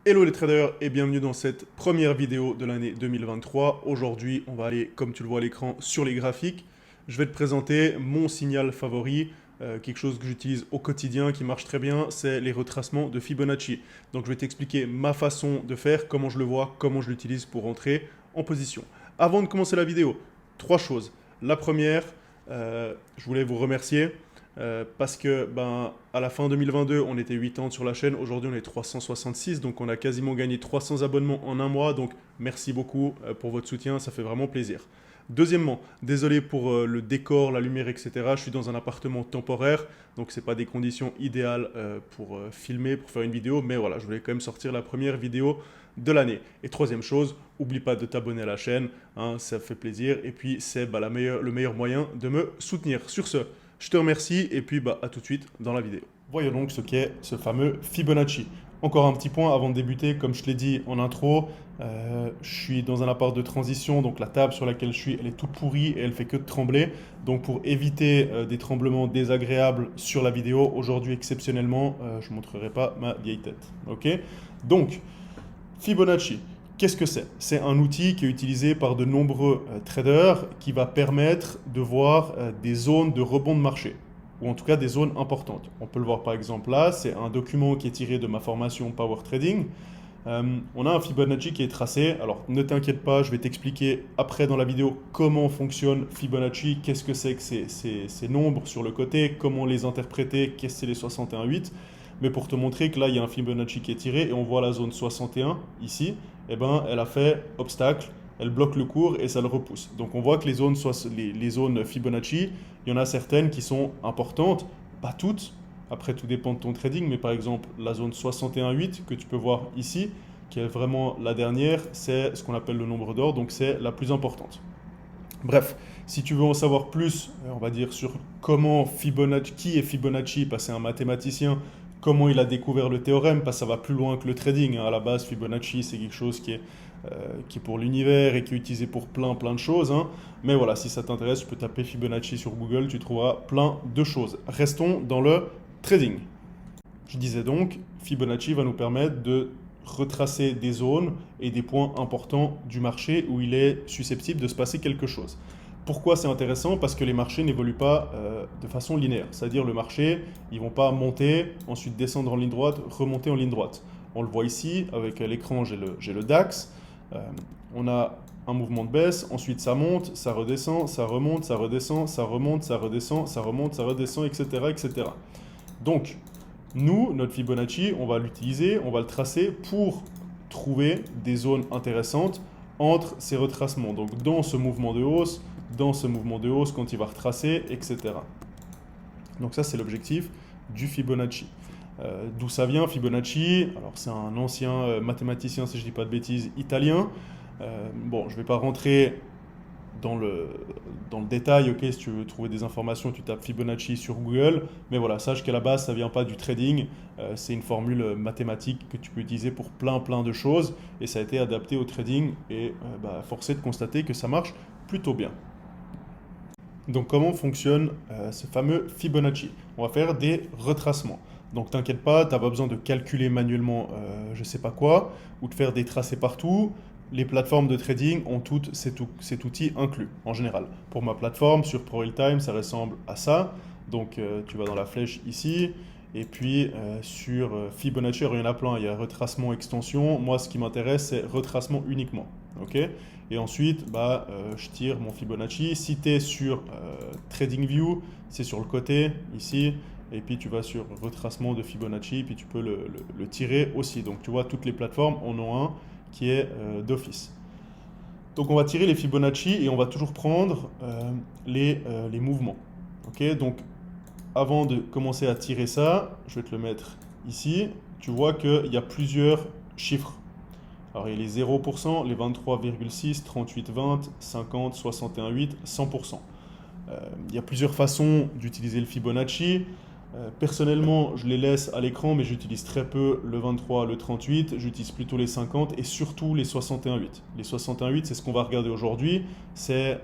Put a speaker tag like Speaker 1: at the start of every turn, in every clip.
Speaker 1: Hello les traders et bienvenue dans cette première vidéo de l'année 2023. Aujourd'hui, on va aller, comme tu le vois à l'écran, sur les graphiques. Je vais te présenter mon signal favori, quelque chose que j'utilise au quotidien qui marche très bien, c'est les retracements de Fibonacci. Donc je vais t'expliquer ma façon de faire, comment je le vois, comment je l'utilise pour rentrer en position. Avant de commencer la vidéo, trois choses. La première, je voulais vous remercier. Parce que à la fin 2022, on était 80 sur la chaîne. Aujourd'hui, on est 366. Donc, on a quasiment gagné 300 abonnements en un mois. Donc, merci beaucoup pour votre soutien. Ça fait vraiment plaisir. Deuxièmement, désolé pour le décor, la lumière, etc. Je suis dans un appartement temporaire. Donc, ce n'est pas des conditions idéales pour filmer, pour faire une vidéo. Mais voilà, je voulais quand même sortir la première vidéo de l'année. Et troisième chose, n'oublie pas de t'abonner à la chaîne. Hein, ça fait plaisir. Et puis, c'est le meilleur moyen de me soutenir. Sur ce, je te remercie et puis à tout de suite dans la vidéo. Voyons donc ce qu'est ce fameux Fibonacci. Encore un petit point avant de débuter, comme je te l'ai dit en intro, je suis dans un appart de transition, donc la table sur laquelle je suis, elle est toute pourrie et elle fait que de trembler. Donc pour éviter des tremblements désagréables sur la vidéo, aujourd'hui exceptionnellement, je ne montrerai pas ma vieille tête. Ok. Donc, Fibonacci. Qu'est-ce que c'est? C'est un outil qui est utilisé par de nombreux traders qui va permettre de voir des zones de rebond de marché, ou en tout cas des zones importantes. On peut le voir par exemple là, c'est un document qui est tiré de ma formation Power Trading. On a un Fibonacci qui est tracé. Alors ne t'inquiète pas, je vais t'expliquer après dans la vidéo comment fonctionne Fibonacci, qu'est-ce que c'est que ces nombres sur le côté, comment les interpréter, qu'est-ce que c'est les 61,8. Mais pour te montrer que là, il y a un Fibonacci qui est tiré et on voit la zone 61 ici, eh ben, elle a fait obstacle, elle bloque le cours et ça le repousse. Donc on voit que les zones Fibonacci, il y en a certaines qui sont importantes, pas toutes. Après, tout dépend de ton trading, mais par exemple, la zone 61,8 que tu peux voir ici, qui est vraiment la dernière, c'est ce qu'on appelle le nombre d'or, donc c'est la plus importante. Bref, si tu veux en savoir plus, on va dire sur comment Fibonacci, qui est Fibonacci, parce que c'est un mathématicien, comment il a découvert le théorème, parce que ça va plus loin que le trading. À la base, Fibonacci, c'est quelque chose qui est pour l'univers et qui est utilisé pour plein de choses. Mais voilà, si ça t'intéresse, tu peux taper Fibonacci sur Google, tu trouveras plein de choses. Restons dans le trading. Je disais donc, Fibonacci va nous permettre de retracer des zones et des points importants du marché où il est susceptible de se passer quelque chose. Pourquoi c'est intéressant? Parce que les marchés n'évoluent pas de façon linéaire. C'est-à-dire le marché, ils ne vont pas monter, ensuite descendre en ligne droite, remonter en ligne droite. On le voit ici, avec l'écran, j'ai le DAX. On a un mouvement de baisse, ensuite ça monte, ça redescend, ça remonte, ça redescend, ça remonte, ça redescend, ça remonte, ça redescend, etc. etc. Donc, nous, notre Fibonacci, on va l'utiliser, on va le tracer pour trouver des zones intéressantes entre ces retracements. Donc dans ce mouvement de hausse, quand il va retracer, etc. Donc ça, c'est l'objectif du Fibonacci. D'où ça vient, Fibonacci? Alors c'est un ancien mathématicien, si je ne dis pas de bêtises, italien. Bon, je ne vais pas rentrer dans le détail, ok, si tu veux trouver des informations, tu tapes Fibonacci sur Google, mais voilà, sache qu'à la base, ça ne vient pas du trading, c'est une formule mathématique que tu peux utiliser pour plein de choses, et ça a été adapté au trading, et force est de constater que ça marche plutôt bien. Donc comment fonctionne ce fameux Fibonacci? On va faire des retracements. Donc t'inquiète pas, tu n'as pas besoin de calculer manuellement je sais pas quoi, ou de faire des tracés partout. Les plateformes de trading ont toutes cet outil inclus, en général. Pour ma plateforme, sur ProRealTime, ça ressemble à ça. Donc tu vas dans la flèche ici, et puis sur Fibonacci, alors, il y en a plein, il y a retracement, extension. Moi, ce qui m'intéresse, c'est retracement uniquement. Ok. Et ensuite, je tire mon Fibonacci. Si tu es sur TradingView, c'est sur le côté, ici. Et puis tu vas sur retracement de Fibonacci, puis tu peux le tirer aussi. Donc tu vois, toutes les plateformes en ont un qui est d'office. Donc on va tirer les Fibonacci et on va toujours prendre les mouvements. Ok, donc avant de commencer à tirer ça, je vais te le mettre ici. Tu vois qu'il y a plusieurs chiffres. Alors il y a les 0%, les 23,6, 38, 20, 50, 61,8, 100%. Il y a plusieurs façons d'utiliser le Fibonacci. Personnellement, je les laisse à l'écran, mais j'utilise très peu le 23, le 38, j'utilise plutôt les 50 et surtout les 61,8. Les 61,8, c'est ce qu'on va regarder aujourd'hui, c'est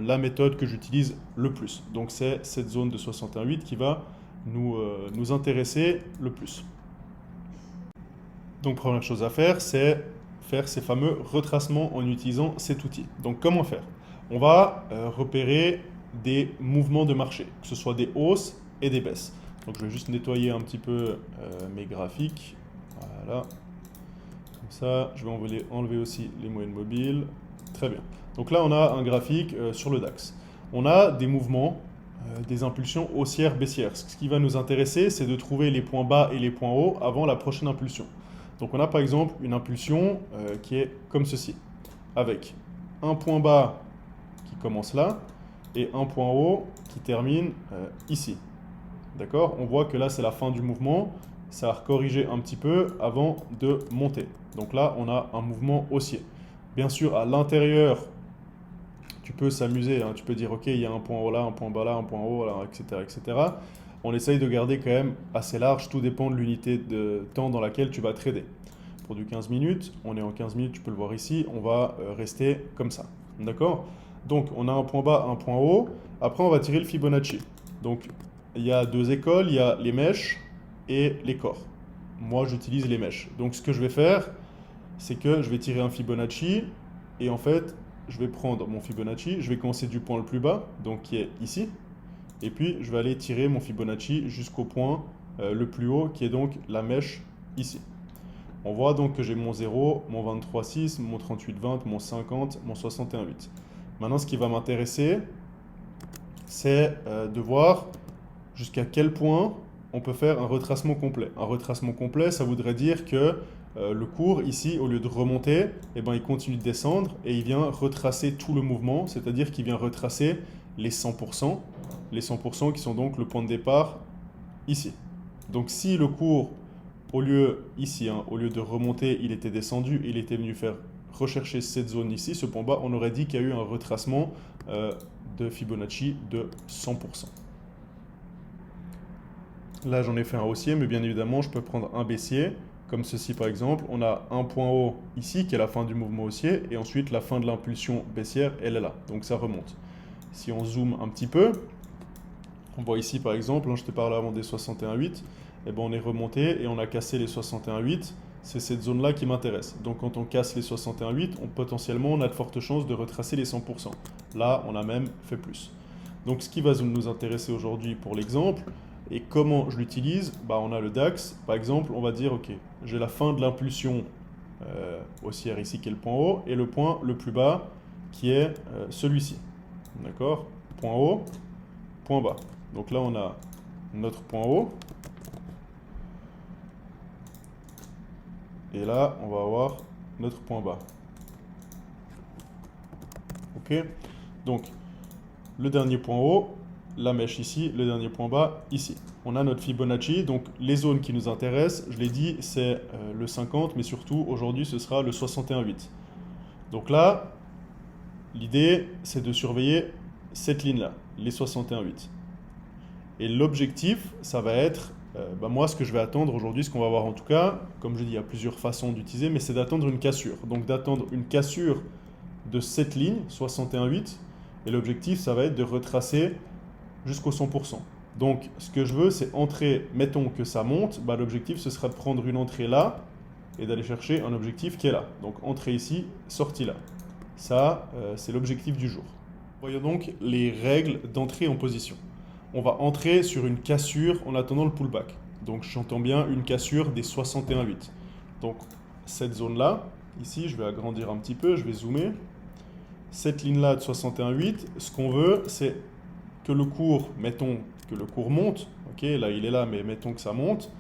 Speaker 1: la méthode que j'utilise le plus. Donc c'est cette zone de 61,8 qui va nous intéresser le plus. Donc première chose à faire, c'est faire ces fameux retracements en utilisant cet outil. Donc comment faire? On va repérer des mouvements de marché, que ce soit des hausses et des baisses. Donc je vais juste nettoyer un petit peu mes graphiques. Voilà. Comme ça, je vais enlever aussi les moyennes mobiles. Très bien. Donc là, on a un graphique sur le DAX. On a des mouvements, des impulsions haussières, baissières. Ce qui va nous intéresser, c'est de trouver les points bas et les points hauts avant la prochaine impulsion. Donc on a par exemple une impulsion qui est comme ceci, avec un point bas qui commence là et un point haut qui termine ici. D'accord? On voit que là c'est la fin du mouvement, ça va corriger un petit peu avant de monter. Donc là on a un mouvement haussier. Bien sûr à l'intérieur, tu peux s'amuser, hein, tu peux dire ok il y a un point haut là, un point bas là, un point haut là, etc. etc. On essaye de garder quand même assez large, tout dépend de l'unité de temps dans laquelle tu vas trader. Pour du 15 minutes, on est en 15 minutes, tu peux le voir ici, on va rester comme ça. D'accord? Donc on a un point bas, un point haut, après on va tirer le Fibonacci. Donc il y a deux écoles, il y a les mèches et les corps. Moi j'utilise les mèches. Donc ce que je vais faire, c'est que je vais tirer un Fibonacci et en fait je vais prendre mon Fibonacci, je vais commencer du point le plus bas, donc qui est ici, et puis je vais aller tirer mon Fibonacci jusqu'au point le plus haut qui est donc la mèche ici. On voit donc que j'ai mon 0, mon 23,6, mon 38,20, mon 50, mon 61,8. Maintenant ce qui va m'intéresser, c'est de voir jusqu'à quel point on peut faire un retracement complet. Un retracement complet, ça voudrait dire que le cours ici, au lieu de remonter, eh ben, il continue de descendre et il vient retracer tout le mouvement, c'est-à-dire qu'il vient retracer les 100% qui sont donc le point de départ ici. Donc si le cours, au lieu ici, hein, au lieu de remonter, il était descendu, il était venu faire rechercher cette zone ici, ce point bas, on aurait dit qu'il y a eu un retracement de Fibonacci de 100%. Là, j'en ai fait un haussier, mais bien évidemment, je peux prendre un baissier, comme ceci par exemple. On a un point haut ici, qui est la fin du mouvement haussier, et ensuite la fin de l'impulsion baissière, elle est là. Donc ça remonte. Si on zoome un petit peu, on voit ici par exemple, hein, je te parlais avant des 61,8, et ben on est remonté et on a cassé les 61,8. C'est cette zone-là qui m'intéresse. Donc quand on casse les 61,8, potentiellement on a de fortes chances de retracer les 100%. Là, on a même fait plus. Donc ce qui va nous intéresser aujourd'hui pour l'exemple, et comment je l'utilise, bah, on a le DAX, par exemple, on va dire, ok, j'ai la fin de l'impulsion haussière ici qui est le point haut, et le point le plus bas qui est celui-ci. D'accord? Point haut, point bas. Donc là, on a notre point haut. Et là, on va avoir notre point bas. Ok? Donc, le dernier point haut, la mèche ici, le dernier point bas ici. On a notre Fibonacci, donc les zones qui nous intéressent, je l'ai dit, c'est le 50, mais surtout aujourd'hui ce sera le 61,8. Donc là, l'idée c'est de surveiller cette ligne-là, les 61,8. Et l'objectif, ça va être, moi ce que je vais attendre aujourd'hui, ce qu'on va voir en tout cas, comme je dis, il y a plusieurs façons d'utiliser, mais c'est d'attendre une cassure. Donc d'attendre une cassure de cette ligne, 61,8, et l'objectif ça va être de retracer jusqu'au 100%. Donc ce que je veux c'est entrer, mettons que ça monte, bah, l'objectif ce sera de prendre une entrée là et d'aller chercher un objectif qui est là. Donc entrée ici, sortie là. Ça c'est l'objectif du jour. Voyons donc les règles d'entrée en position. On va entrer sur une cassure en attendant le pullback. Donc j'entends bien une cassure des 61,8. Donc cette zone là, ici je vais agrandir un petit peu, je vais zoomer. Cette ligne là de 61,8, ce qu'on veut c'est que le cours, mettons que le cours monte, ok, là il est là, mais mettons que ça monte,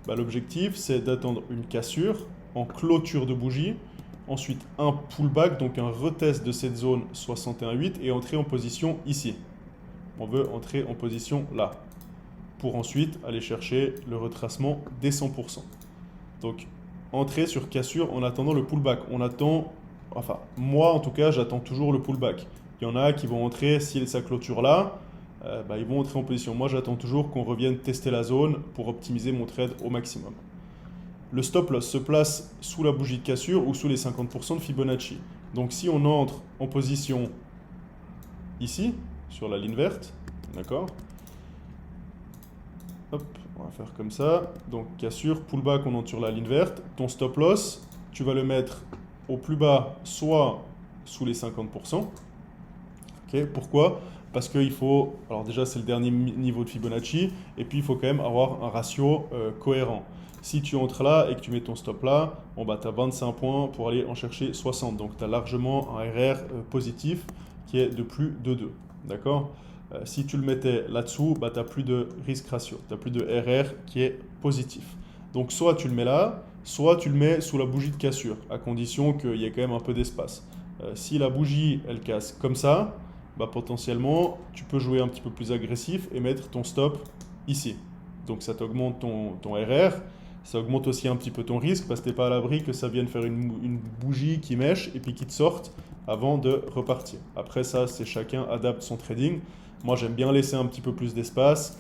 Speaker 1: bah, l'objectif c'est d'attendre une cassure en clôture de bougie, ensuite un pullback, donc un retest de cette zone 61,8 et entrer en position ici. On veut entrer en position là, pour ensuite aller chercher le retracement des 100%. Donc entrer sur cassure en attendant le pullback. On attend, enfin moi en tout cas j'attends toujours le pullback. Il y en a qui vont entrer, si sa clôture là, ils vont entrer en position. Moi, j'attends toujours qu'on revienne tester la zone pour optimiser mon trade au maximum. Le stop loss se place sous la bougie de cassure ou sous les 50% de Fibonacci. Donc, si on entre en position ici, sur la ligne verte, d'accord? Hop, On va faire comme ça. Donc cassure, pullback, on entre sur la ligne verte. Ton stop loss, tu vas le mettre au plus bas, soit sous les 50%. Ok, pourquoi? Parce qu'il faut, alors déjà c'est le dernier niveau de Fibonacci, et puis il faut quand même avoir un ratio cohérent. Si tu entres là et que tu mets ton stop là, bon bah tu as 25 points pour aller en chercher 60. Donc tu as largement un RR positif qui est de plus de 2. D'accord? Si tu le mettais là-dessous, bah, tu n'as plus de risque ratio, tu n'as plus de RR qui est positif. Donc soit tu le mets là, soit tu le mets sous la bougie de cassure, à condition qu'il y ait quand même un peu d'espace. Si la bougie, elle casse comme ça, bah, potentiellement, tu peux jouer un petit peu plus agressif et mettre ton stop ici. Donc ça t'augmente ton RR, ça augmente aussi un petit peu ton risque parce que tu n'es pas à l'abri que ça vienne faire une bougie qui mèche et puis qui te sorte avant de repartir. Après ça, c'est chacun adapte son trading. Moi, j'aime bien laisser un petit peu plus d'espace,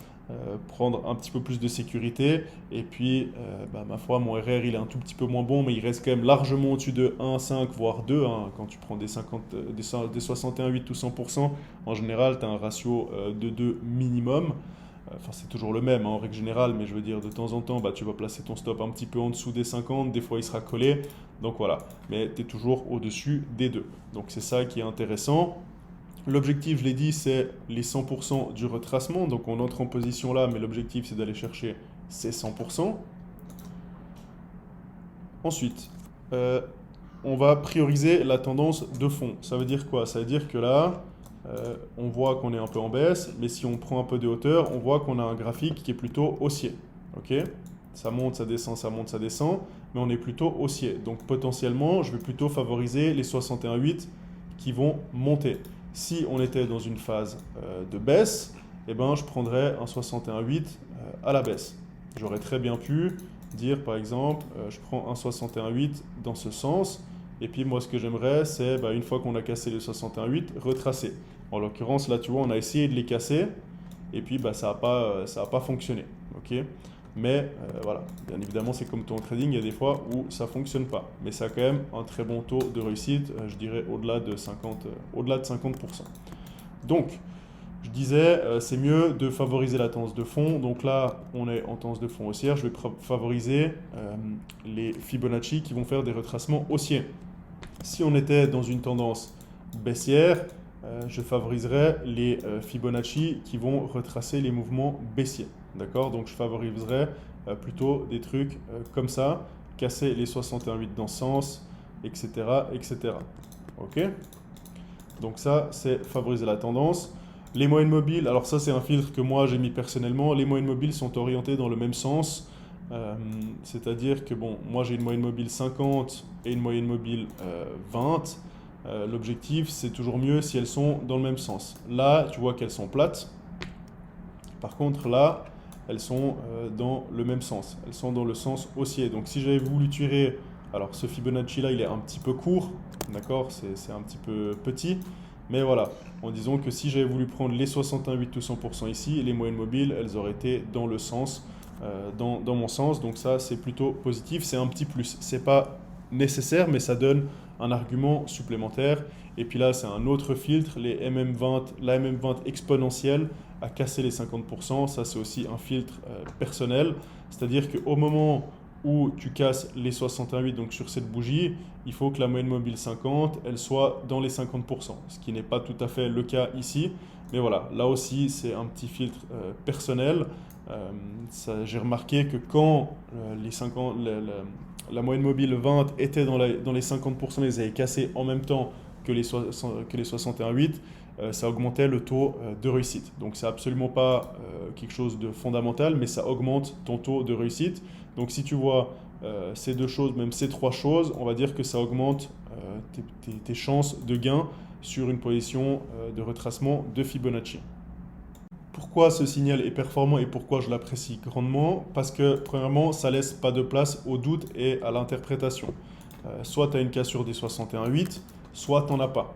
Speaker 1: prendre un petit peu plus de sécurité. Et puis, bah, ma foi, mon RR, il est un tout petit peu moins bon, mais il reste quand même largement au-dessus de 1,5 voire 2. Hein. Quand tu prends des 61,8 ou 100%, en général, tu as un ratio de 2 minimum. Enfin, c'est toujours le même hein, en règle générale, mais je veux dire, de temps en temps, bah, tu vas placer ton stop un petit peu en dessous des 50, des fois il sera collé. Donc voilà, mais tu es toujours au-dessus des 2. Donc c'est ça qui est intéressant. L'objectif, je l'ai dit, c'est les 100% du retracement. Donc on entre en position là, mais l'objectif, c'est d'aller chercher ces 100%. Ensuite, on va prioriser la tendance de fond. Ça veut dire quoi? Ça veut dire que là, on voit qu'on est un peu en baisse, mais si on prend un peu de hauteur, on voit qu'on a un graphique qui est plutôt haussier. Ok? Ça monte, ça descend, ça monte, ça descend, mais on est plutôt haussier. Donc potentiellement, je vais plutôt favoriser les 61,8 qui vont monter. Si on était dans une phase de baisse, eh ben, je prendrais un 61,8 à la baisse. J'aurais très bien pu dire par exemple, je prends un 61,8 dans ce sens, et puis moi ce que j'aimerais c'est, bah, une fois qu'on a cassé les 61,8, retracer. En l'occurrence là tu vois on a essayé de les casser, et puis bah, ça n'a pas fonctionné. Okay, mais voilà, bien évidemment c'est comme ton trading, il y a des fois où ça ne fonctionne pas. Mais ça a quand même un très bon taux de réussite, je dirais au-delà de 50%. Donc, je disais, c'est mieux de favoriser la tendance de fond. Donc là, on est en tendance de fond haussière. Je vais favoriser les Fibonacci qui vont faire des retracements haussiers. Si on était dans une tendance baissière, je favoriserais les Fibonacci qui vont retracer les mouvements baissiers. D'accord? Donc je favoriserais plutôt des trucs comme ça, casser les 61,8 dans ce sens, etc. etc. Ok? Donc ça, c'est favoriser la tendance. Les moyennes mobiles, alors ça c'est un filtre que moi j'ai mis personnellement, les moyennes mobiles sont orientées dans le même sens. C'est-à-dire que bon, moi j'ai une moyenne mobile 50 et une moyenne mobile 20. L'objectif c'est toujours mieux si elles sont dans le même sens. Là, tu vois qu'elles sont plates. Par contre là, elles sont dans le même sens. Elles sont dans le sens haussier. Donc si j'avais voulu tirer, alors ce Fibonacci là il est un petit peu court, d'accord, c'est un petit peu petit. Mais voilà, en disant que si j'avais voulu prendre les 61,8 ou 100% ici, les moyennes mobiles, elles auraient été dans le sens, dans mon sens. Donc ça, c'est plutôt positif. C'est un petit plus. C'est pas nécessaire, mais ça donne un argument supplémentaire. Et puis là, c'est un autre filtre, les MM20, la MM20 exponentielle a cassé les 50%. Ça, c'est aussi un filtre personnel. C'est-à-dire qu'au moment où tu casses les 61,8 donc sur cette bougie, il faut que la moyenne mobile 50, elle soit dans les 50%, ce qui n'est pas tout à fait le cas ici. Mais voilà, là aussi, c'est un petit filtre personnel. J'ai remarqué que quand la moyenne mobile 20 était dans les 50%, ils avaient cassé en même temps que les 61,8, ça augmentait le taux de réussite. Donc c'est absolument pas quelque chose de fondamental, mais ça augmente ton taux de réussite. Donc si tu vois ces deux choses, même ces trois choses, on va dire que ça augmente tes chances de gain sur une position de retracement de Fibonacci. Pourquoi ce signal est performant et pourquoi je l'apprécie grandement? Parce que premièrement, ça laisse pas de place au doute et à l'interprétation. Soit tu as une cassure des 61,8, soit tu n'en as pas.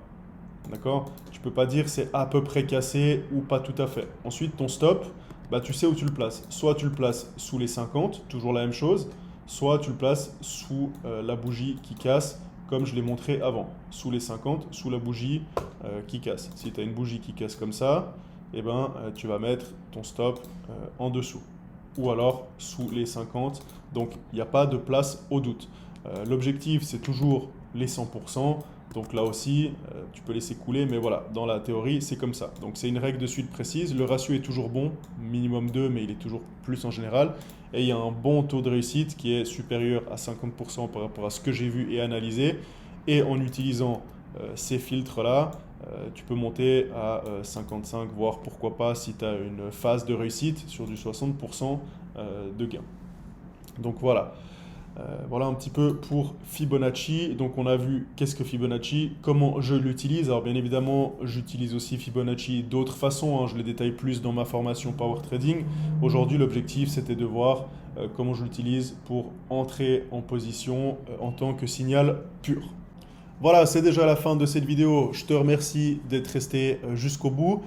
Speaker 1: D'accord? Tu peux pas dire c'est à peu près cassé ou pas tout à fait. Ensuite, ton stop, bah, tu sais où tu le places. Soit tu le places sous les 50, toujours la même chose, soit tu le places sous la bougie qui casse, comme je l'ai montré avant. Sous les 50, sous la bougie qui casse. Si tu as une bougie qui casse comme ça, eh ben, tu vas mettre ton stop en dessous. ou alors sous les 50. Donc, il n'y a pas de place au doute. L'objectif, c'est toujours les 100%. Donc là aussi, tu peux laisser couler, mais voilà, dans la théorie, c'est comme ça. Donc c'est une règle de suite précise. Le ratio est toujours bon, minimum 2, mais il est toujours plus en général. Et il y a un bon taux de réussite qui est supérieur à 50% par rapport à ce que j'ai vu et analysé. Et en utilisant ces filtres-là, tu peux monter à 55, voire pourquoi pas si tu as une phase de réussite sur du 60% de gain. Donc voilà. Voilà un petit peu pour Fibonacci. Donc on a vu qu'est-ce que Fibonacci, comment je l'utilise. Alors bien évidemment, j'utilise aussi Fibonacci d'autres façons, hein. Je les détaille plus dans ma formation Power Trading. Aujourd'hui, l'objectif, c'était de voir comment je l'utilise pour entrer en position en tant que signal pur. Voilà, c'est déjà la fin de cette vidéo. Je te remercie d'être resté jusqu'au bout.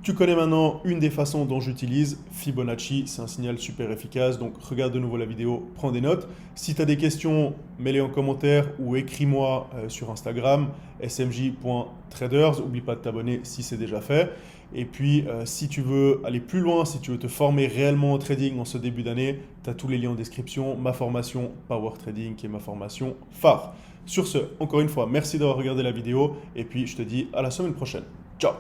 Speaker 1: Tu connais maintenant une des façons dont j'utilise Fibonacci. C'est un signal super efficace. Donc, regarde de nouveau la vidéo, prends des notes. Si tu as des questions, mets-les en commentaire ou écris-moi sur Instagram, smj.traders. N'oublie pas de t'abonner si c'est déjà fait. Et puis, si tu veux aller plus loin, si tu veux te former réellement au trading en ce début d'année, tu as tous les liens en description. Ma formation Power Trading qui est ma formation phare. Sur ce, encore une fois, merci d'avoir regardé la vidéo. Et puis, je te dis à la semaine prochaine. Ciao!